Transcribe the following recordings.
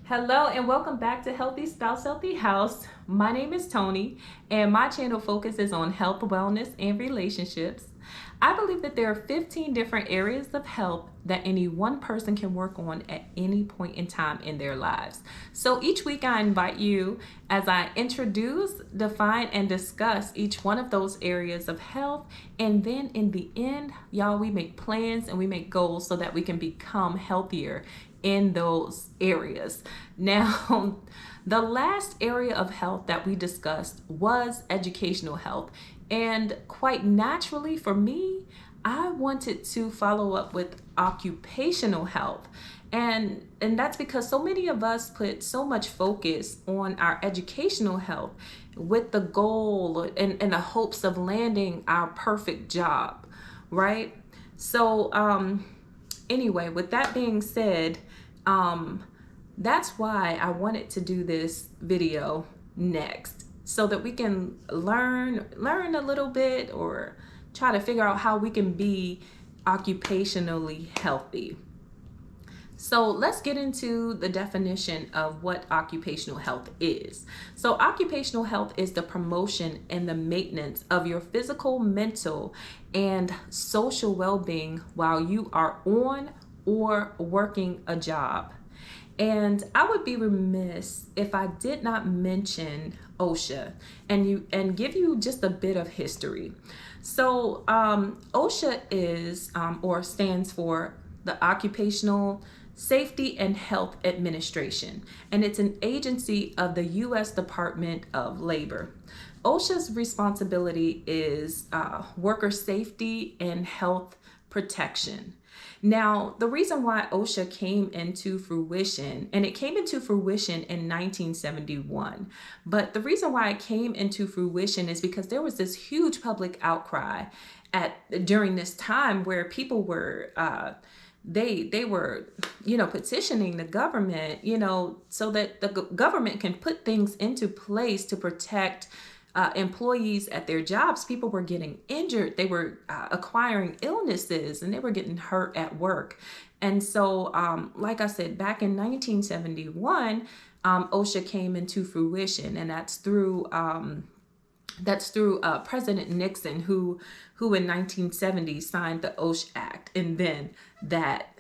Hello and welcome back to Healthy Spouse, Healthy House. My name is Tony and my channel focuses on health, wellness, and relationships. I believe that there are 15 different areas of health that any one person can work on at any point in time in their lives. So each week I invite you as I introduce, define, and discuss each one of those areas of health. And then in the end, y'all, we make plans and we make goals so that we can become healthier in those areas. Now, the last area of health that we discussed was educational health. And quite naturally for me, I wanted to follow up with occupational health. And that's because so many of us put so much focus on our educational health with the goal and the hopes of landing our perfect job, right? So, anyway, with that being said, that's why I wanted to do this video next, so that we can learn a little bit or try to figure out how we can be occupationally healthy. So let's get into the definition of what occupational health is. So occupational health is the promotion and the maintenance of your physical, mental, and social well-being while you are on or working a job. And I would be remiss if I did not mention OSHA and give you just a bit of history. So OSHA is or stands for the Occupational Safety and Health Administration, and it's an agency of the U.S. Department of Labor. OSHA's responsibility is worker safety and health protection. Now, the reason why OSHA came into fruition, and it came into fruition in 1971, but the reason why it came into fruition is because there was this huge public outcry during this time where people were they were petitioning the government, so that the government can put things into place to protect employees at their jobs. People were getting injured, they were acquiring illnesses, and they were getting hurt at work. And so like I said, back in 1971, OSHA came into fruition, and that's through President Nixon, who in 1970 signed the OSHA Act, and then that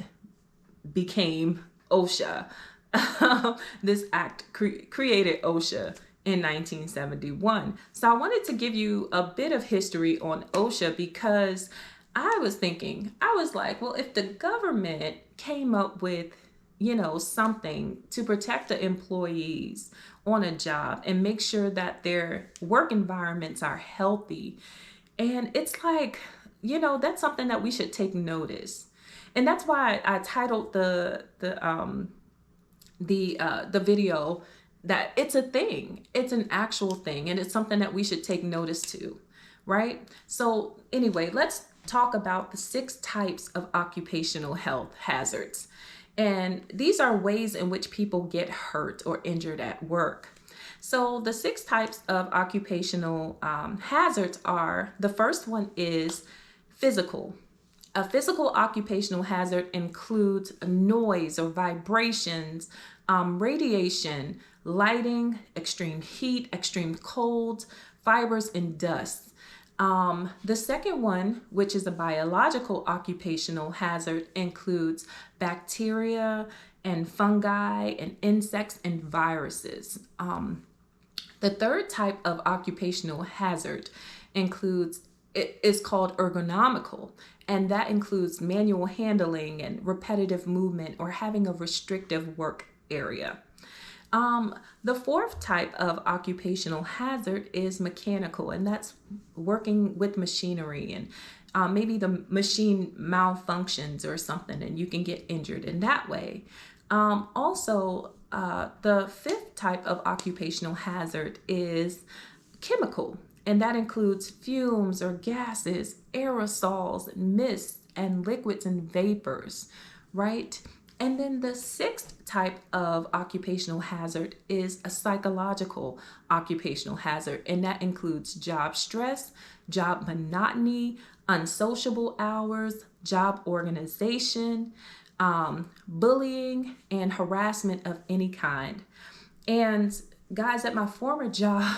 became OSHA. This act created OSHA in 1971. So I wanted to give you a bit of history on OSHA because I was like, well, if the government came up with something to protect the employees on a job and make sure that their work environments are healthy, and it's like, that's something that we should take notice. And that's why I titled the video that it's a thing, it's an actual thing, and it's something that we should take notice to, right? So anyway, let's talk about the 6 types of occupational health hazards. And these are ways in which people get hurt or injured at work. So the 6 types of occupational hazards are, the first one is physical. A physical occupational hazard includes noise or vibrations, radiation, lighting, extreme heat, extreme cold, fibers, and dust. The second one, which is a biological occupational hazard, includes bacteria and fungi and insects and viruses. The third type of occupational hazard is called ergonomical, and that includes manual handling and repetitive movement or having a restrictive work area. The fourth type of occupational hazard is mechanical, and that's working with machinery, and maybe the machine malfunctions or something, and you can get injured in that way. Also, the fifth type of occupational hazard is chemical, and that includes fumes or gases, aerosols, mists, and liquids and vapors, right? And then the sixth type of occupational hazard is a psychological occupational hazard, and that includes job stress, job monotony, unsociable hours, job organization, bullying, and harassment of any kind. And guys, at my former job,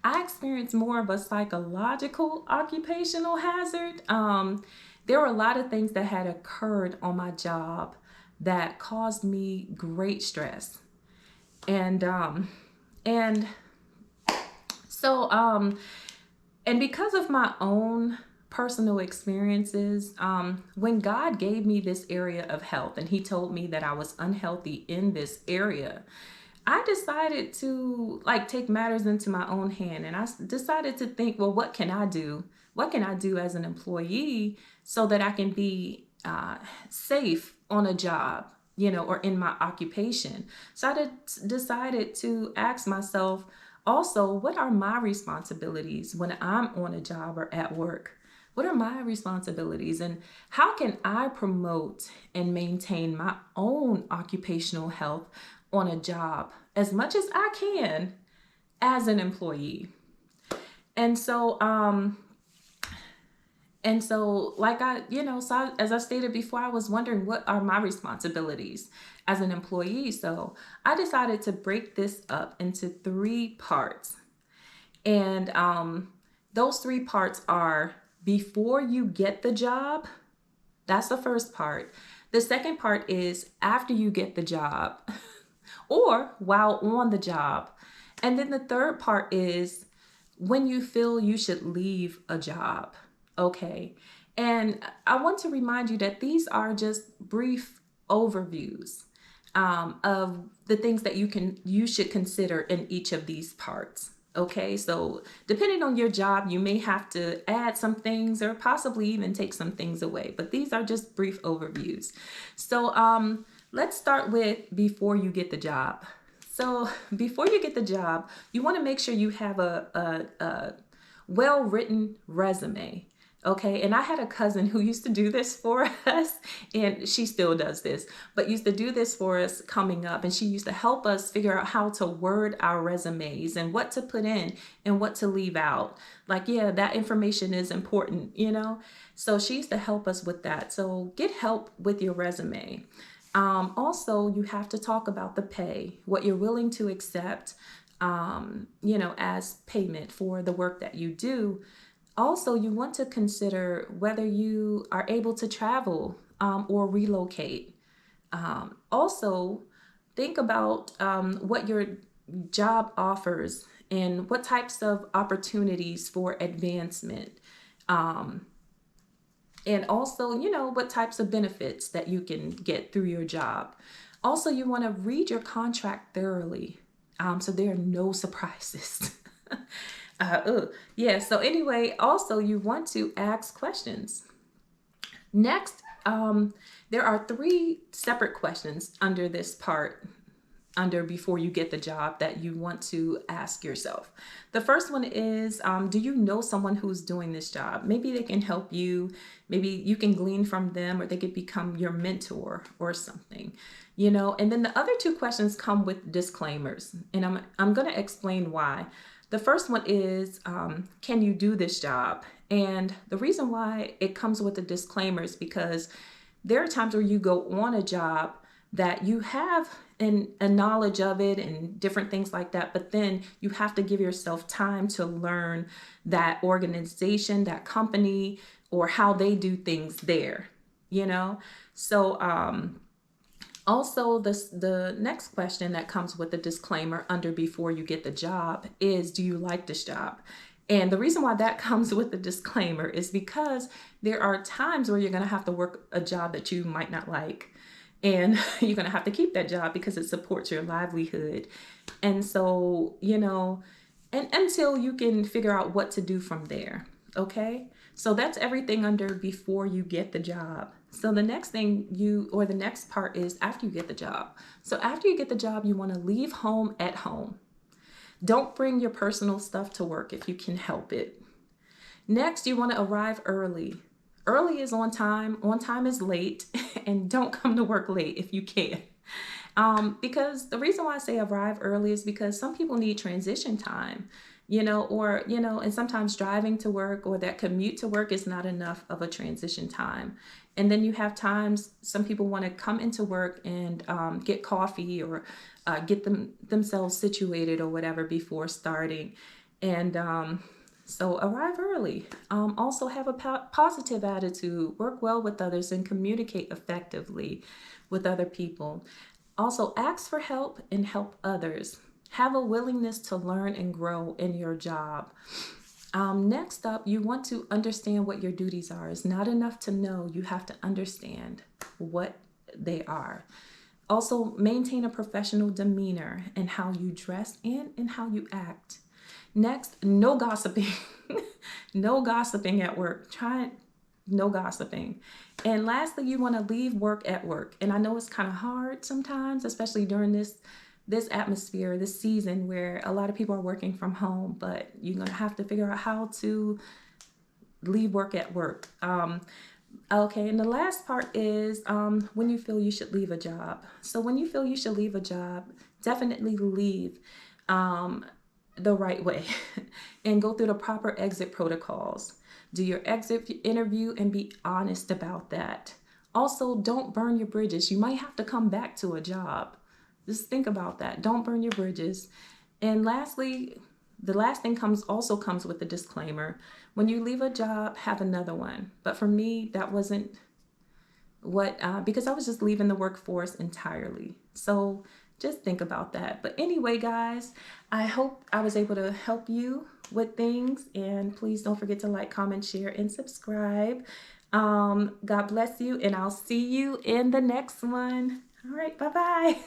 I experienced more of a psychological occupational hazard. There were a lot of things that had occurred on my job that caused me great stress. And and so and because of my own personal experiences, when God gave me this area of health and he told me that I was unhealthy in this area, I decided to like take matters into my own hand, and I decided to think, well, what can I do? What can I do as an employee so that I can be safe on a job, or in my occupation? So I decided to ask myself also, what are my responsibilities when I'm on a job or at work? What are my responsibilities, and how can I promote and maintain my own occupational health on a job as much as I can as an employee? And so, as I stated before, I was wondering, what are my responsibilities as an employee? So I decided to break this up into 3 parts. And those 3 parts are: before you get the job, that's the first part. The second part is after you get the job or while on the job. And then the third part is when you feel you should leave a job. Okay. And I want to remind you that these are just brief overviews of the things that you should consider in each of these parts. Okay, so depending on your job, you may have to add some things or possibly even take some things away, but these are just brief overviews. So let's start with before you get the job. So before you get the job, you want to make sure you have a well-written resume. Okay, and I had a cousin who used to do this for us, and she still does this, but used to do this for us coming up. And she used to help us figure out how to word our resumes and what to put in and what to leave out. Like, yeah, that information is important, So she used to help us with that. So get help with your resume. Also, you have to talk about the pay, what you're willing to accept, as payment for the work that you do. Also, you want to consider whether you are able to travel or relocate. Also, think about what your job offers and what types of opportunities for advancement. And also, what types of benefits that you can get through your job. Also, you want to read your contract thoroughly so there are no surprises. So anyway, also you want to ask questions. Next, there are 3 separate questions under this part, under before you get the job, that you want to ask yourself. The first one is, do you know someone who's doing this job? Maybe they can help you. Maybe you can glean from them, or they could become your mentor or something, And then the other 2 questions come with disclaimers, and I'm going to explain why. The first one is, can you do this job? And the reason why it comes with a disclaimer is because there are times where you go on a job that you have a knowledge of it and different things like that, but then you have to give yourself time to learn that organization, that company, or how they do things there, So also, the next question that comes with the disclaimer under before you get the job is, do you like this job? And the reason why that comes with the disclaimer is because there are times where you're going to have to work a job that you might not like. And you're going to have to keep that job because it supports your livelihood. And so, and until you can figure out what to do from there. Okay. So that's everything under before you get the job. So the next thing the next part is after you get the job. So after you get the job, you want to leave home at home. Don't bring your personal stuff to work if you can help it. Next, you want to arrive early. Early is on time is late, and don't come to work late if you can. Because the reason why I say arrive early is because some people need transition time. or, and sometimes driving to work or that commute to work is not enough of a transition time. And then you have times some people want to come into work and get coffee or get themselves situated or whatever before starting. And so arrive early. Also have a positive attitude, work well with others, and communicate effectively with other people. Also ask for help and help others. Have a willingness to learn and grow in your job. Next up, you want to understand what your duties are. It's not enough to know, you have to understand what they are. Also, maintain a professional demeanor in how you dress and in how you act. Next, no gossiping. No gossiping at work. No gossiping. And lastly, you want to leave work at work. And I know it's kind of hard sometimes, especially during this atmosphere, this season where a lot of people are working from home, but you're going to have to figure out how to leave work at work. Okay, and the last part is when you feel you should leave a job. So when you feel you should leave a job, definitely leave the right way and go through the proper exit protocols. Do your exit interview and be honest about that. Also, don't burn your bridges. You might have to come back to a job. Just think about that. Don't burn your bridges. And lastly, the last thing comes with a disclaimer. When you leave a job, have another one. But for me, that wasn't because I was just leaving the workforce entirely. So just think about that. But anyway, guys, I hope I was able to help you with things. And please don't forget to like, comment, share, and subscribe. God bless you, and I'll see you in the next one. All right, bye-bye.